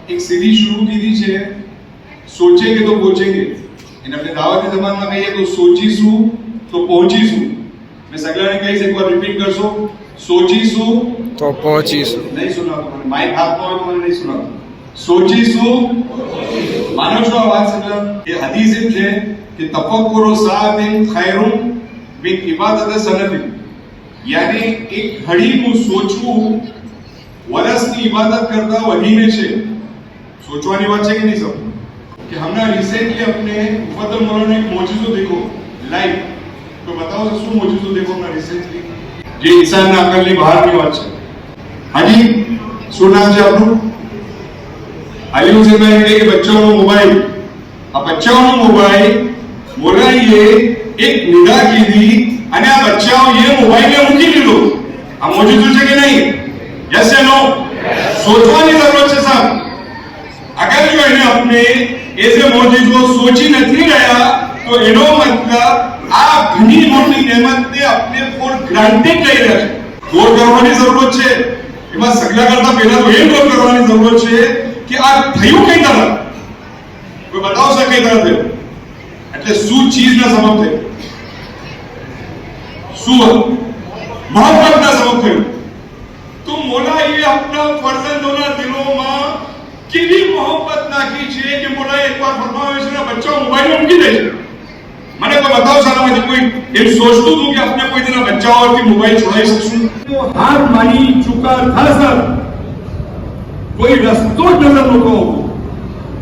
एक सीरीज शुरू की थी છે सोचेंगे तो पहुंचेंगे એને આપણે દાવતી જમાનમાં કહીએ તો સોચીશું તો પહોંચીશું મેં સગલાને કહીશ એકવાર રિપીટ કરશો सोचीશું तो पहुंचीશું નહીં સુનાતો મને માઇક હાથમાં હોય તો મને નહીં સુનાતો सोचीશું માનો છો આ વાત સગલા એ હદીસ એમ છે કે તફક્કુરુ સાતિન ખૈરુન મિન ઇબાદત સનતિન यानी एक घड़ीનું સોચવું વર્ષની ઇબાદત કરતા વધીને છે सोचवानी बात है कि नहीं सब कि हमने रिसेंटली अपने मुफद्दल मौलाना ने एक मौजूदो देखो लाइव तो बताओ सर શું मौजूदो देखो हमने रिसेंटली જે इंसानના અકલની બહારની વાત છે હાજી શું નામ છે આપનું અલી હુસૈન ભાઈ કહે કે બચ્ચાઓનો મોબાઈલ આ બચ્ચાઓનો મોબાઈલ મોલાઈએ એક નિગાહ કીધી અને આ બચ્ચાઓ એ મોબાઈલને મૂકી દીધો આ મौजूदो છે કે નહીં યસ યા નો સોચવાની જરૂર છે સાહેબ अगर जो है अपने ऐसे मौजूदो सोची नहीं रहा तो एनो मतलब आ घनी मोटी नेमत ने अपने फॉर ग्रांटेड લઈ રહ્યા છે ગોર કરવાની જરૂર છે એમાં સગલા કરતા પહેલા તો એ ગોર કરવાની જરૂર છે કે આ થયું કઈ તરફ કોઈ બતાવ શકે કઈ તરફ થયું એટલે શું ચીજના સબબ થયું શું મોહબ્બતના સબબ થયું તો મોલા એ अपना ફરજંદોના દિલોમાં કેવી મોહબ્બત નાખી છે કે મોલા એકવાર ફરમાવે છે ને બચ્ચો મોબાઈલ મૂકી દે છે મને કોઈ બતાવો સારામાંથી કોઈ એમ સોચતું હતું કે આપણે કોઈ દિના બચ્ચાઓથી મોબાઈલ છોડાઈ શકશું તો હાર માની ચૂકા થા સર કોઈ રસ્તો જ નજર નહોતો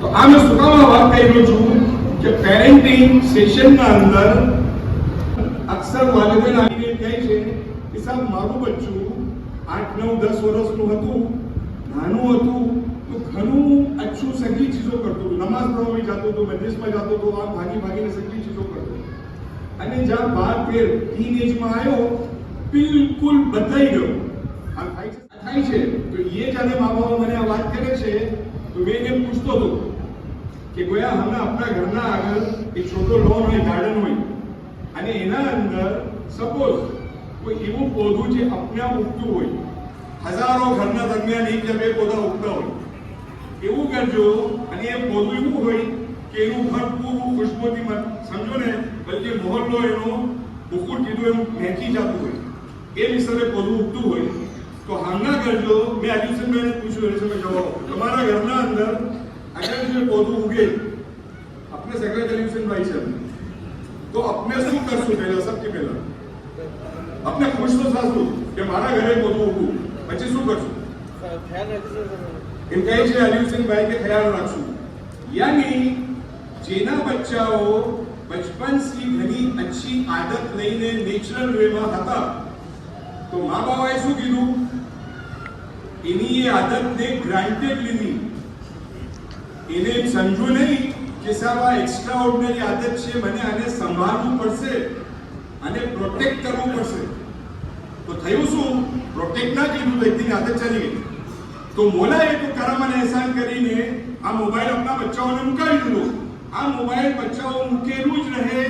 તો આ મેં શું કામ વાત કરી રહ્યો છું કે પેરેન્ટિંગ સેશનના અંદર અક્સર વાલિદાન આવીને કહે છે કે સાહેબ મારું બચ્ચું 8 9 10 વર્ષનું હતું નાનું હતું तो घणू अच्छू सगली चीजों करतो नमाज पढ़वा में जातो तो मस्जिद में जातो तो आप भागी भागी ने सगली चीजों करतो અને જ્યાં 12 13 ટીન એજ માં આવ્યો બિલકુલ બદલાઈ ગયો આ થાય છે તો એ જાને મા-બાપ મને આ વાત કરે છે તો મેં એને પૂછતો હતો કે ગોયા હમણાં આપણા ઘરના આગળ એક છોટો લોન હોય ગાર્ડન હોય અને એના અંદર સપોઝ કોઈ એવું પૌધું જે अपने आप ઉગતું હોય હજારો ઘરના દરમિયાન એક કે બે પૌધા ઉગતા હોય એવું કરજો અને એ પૌધું એવું હોય કે એનું ભરપૂર ખુશ્બોથી સમજો ને બલકે મોહલ્લો એનો બુકુટ કીધું એમ મહેકી જતું હોય એ હિસાબે પૌધું ઉગતું હોય તો હાલના કરજો મેં આયુષભાઈને પૂછ્યું એને સમય જવાબ તમારા ઘરના અંદર અગર જે પૌધું ઉગે આપણે સેક્રેટરી આયુષભાઈ છે તો આપણે શું કરશું પહેલા સૌથી પહેલા આપણે ખુશ તો થાશું કે મારા ઘરે પૌધું ઉગું પછી શું કરશું इन कई से अली हुसैन भाई के ख्याल रखूं यानी जेना बच्चाओ बचपन से घनी अच्छी आदत लईने नेचुरल वे में था तो मां बाबाए શું કીધું એની એ આદત ને ગ્રાન્ટેડ લીધી એને સમજો નહીં કે સાહેબ આ એક્સ્ટ્રા ઓર્ડિનરી આદત છે મને આને સંભાળવું પડશે અને પ્રોટેક્ટ કરવું પડશે તો થયું શું પ્રોટેક્ટ ના કીધું તો એકની આદત ચાલી ગઈ तो मोला ये तो करम અને એહસાન કરીને આ મોબાઈલ આપણા બચ્ચાઓને મુકાવી દીધો આ મોબાઈલ બચ્ચાઓ મુકેલું જ રહે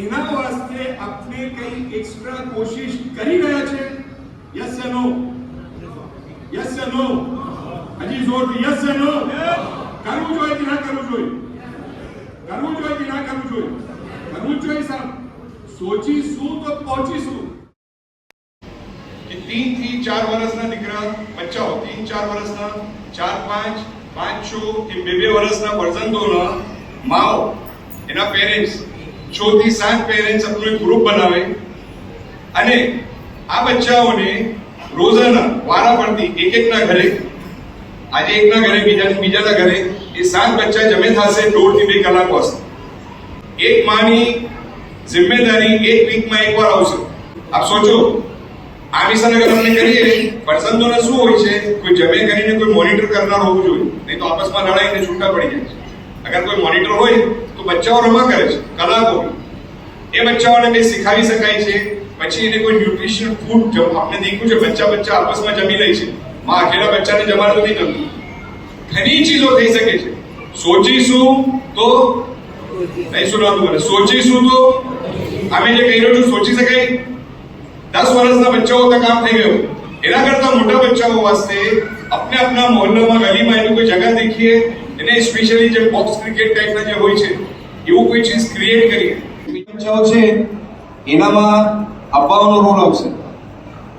એના વાસ્તે આપણે કઈ એક્સ્ટ્રા કોશિશ કરી રહ્યા છે યસ યા નો યસ યા નો હજી જોર યસ યા નો કરવું જોઈએ કે ના કરવું જોઈએ કરવું જોઈએ કે ના કરવું જોઈએ કરવું જોઈએ સાહેબ સોચીશું તો પહોંચીશું 3 થી 4 વર્ષના દીકરા બચ્ચાઓ 3 4 વર્ષના 4 5 5 6 કે 2 વર્ષના ફરજંદોના માઓ એના પેરેન્ટ્સ 6 થી 7 પેરેન્ટ્સ આપણું એક ગ્રુપ બનાવે અને આ બચ્ચાઓને રોજાના વારાફરતી એકના ઘરે આજે એકના ઘરે બીજાના ઘરે એ 7 બચ્ચા જમે થશે 1.5 થી 2 કલાક વાસ્તે એક માની જિમ્મેદારી એક વીકમાં એકવાર આવશે આપ સોચો આ મિશન અગર આપણે કરીએ ફરજંદોને શું હોય છે કોઈ જમે કરીને કોઈ મોનિટર કરનાર હોવું જોઈએ નહીં તો આપસમાં લડાઈને છૂટા પડી જાય છે અગર કોઈ મોનિટર હોય તો બચ્ચાઓ રમા કરે છે કલાકો એ બચ્ચાઓને કંઈ શીખવી શકાય છે પછી એને કોઈ ન્યુટ્રિશન ફૂડ આપણે દેખ્યું છે બચ્ચા આપસમાં જમી લે છે માં અકેલા બચ્ચાને જમાડતું નહીં ગમતું ઘણી ચીજો થઈ શકે છે સોચીશું તો નહીં સુનાતું મને સોચીશું તો અમે જે કહી રહ્યો છું સોચી શકાય 10 વર્ષના બચ્ચાઓ તો કામ થઈ ગયું એના કરતા મોટા બચ્ચાઓ વાસ્તે अपने अपना मोहल्लाમાં ગલીમાં એનું કોઈ જગ્યા દેખીએ એને સ્પેશિયલી જે બોક્સ ક્રિકેટ ટાઈપના જે હોય છે એવું કોઈ ચીજ ક્રિએટ કરીએ. બચ્ચાઓ છે એનામાં અપાવવાનો રોલ આવશે.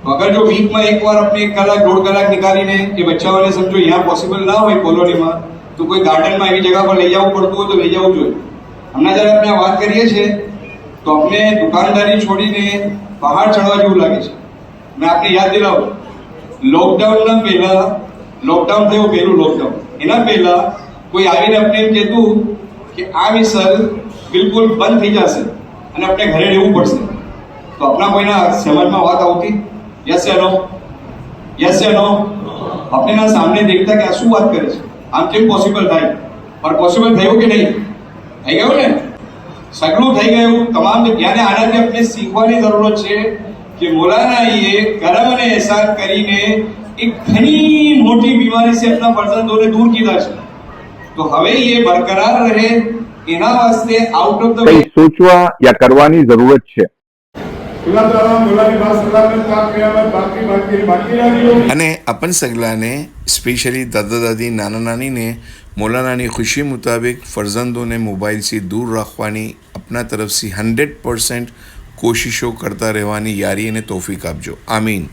તો અગર જો વીકમાં એકવાર આપણે 1 કલાક 1.5 કલાક નિકાલીને એ બચ્ચાઓને સમજો यहाँ પોસિબલ ના હોય કોલોનીમાં તો કોઈ ગાર્ડનમાં એવી જગ્યા પર લઈ જવું પડતું હોય તો લઈ જવું જોઈએ. હમણાં જ્યારે આપણે વાત કરીએ છીએ તો આપણે દુકાનદારી છોડીને પહાડ ચડવા જેવું લાગે છે. મેં આપને યાદ દિલાવું, લોકડાઉનના પહેલા, લોકડાઉન થયું પહેલું લોકડાઉન, એના પહેલા કોઈ આવીને આપણે એમ કહેતું કે આ મિસલ બિલકુલ બંધ થઈ જશે અને આપણે ઘરે રહેવું પડશે, તો આપણા કોઈના સમજમાં વાત આવતી? યસ યા નો? યસ યા નો? આપણે ના સામને દેખતા કે આ શું વાત કરે છે, આમ કેમ પોસિબલ થાય? પર પોસિબલ થયું કે નહીં? થઈ ગયું ને? સગળું થઈ ગયું. તમામ જગ્યાને આનાથી આપણે શીખવાની જરૂરત છે કે મૌલાનાએ કરમ અને એહસાન કરીને એક ઘણી મોટી બીમારી से अपना फर्जंदों ने दूर किया છે. તો હવે એ બરકરાર રહે એના વાસ્તે આઉટ ઓફ ધ વે સોચવા યા કરવાની જરૂરત છે. અને અપન સગલાને સ્પેશિયલી દાદા દાદી નાના નાનીને મૌલાનાની ખુશી મુતાબિક ફરજંદોને મોબાઈલથી દૂર રાખવાની આપના તરફથી 100% કોશિશો કરતા રહેવાની યારી અને તોફીક આપજો. આમીન.